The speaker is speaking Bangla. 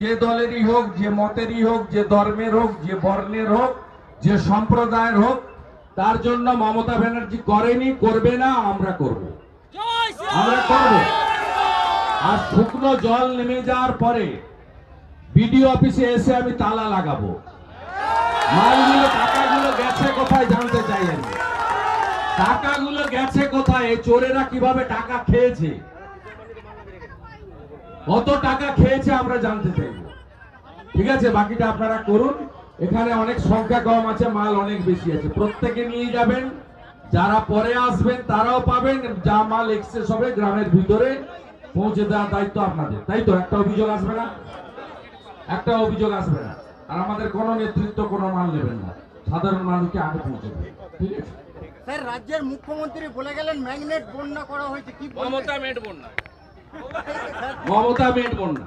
যে দলেরই হোক, যে মতেরই হোক, যে ধর্মের হোক, যে বর্ণের হোক, যে সম্প্রদায়ের হোক, তার জন্য মমতা ব্যানার্জি করেনি, করবে না, আমরা করব। আর শুকনো জল নেমে যাওয়ার পরে বিডিও অফিসে এসে আমি তালা লাগাবো। মালগুলো, টাকাগুলো গেছে কোথায় জানতে চাই আমি। টাকাগুলো গেছে কোথায়, এই চোরেরা কিভাবে টাকা খেয়েছে, কত টাকা খেয়েছে আমরা জানতে চাইব। ঠিক আছে, বাকিটা আপনারা করুন। এখানে অনেক সংখ্যা কম আছে, মাল অনেক বেশি আছে, প্রত্যেকে নিয়ে যাবেন। যারা পরে আসবেন তারাও পাবেন। যা মাল এক্সেস হবে গ্রামের ভিতরে পৌঁছে দেওয়ার দায়িত্ব আপনাদের। তাই তো? একটা অভিযোগ আসবে না, একটা অভিযোগ আসবে না। আর আমাদের কোন নেতৃত্ব কোনো মাল নেবেন না, সাধারণ মানুষকে আগে পৌঁছে দেবে। ঠিক আছে স্যার, রাজ্যের মুখ্যমন্ত্রী বলে গেলেন ম্যাগনেট বন্যা করা হয়েছে, কি মমতা মেট বন্যা। মমতা মেট বন্যা।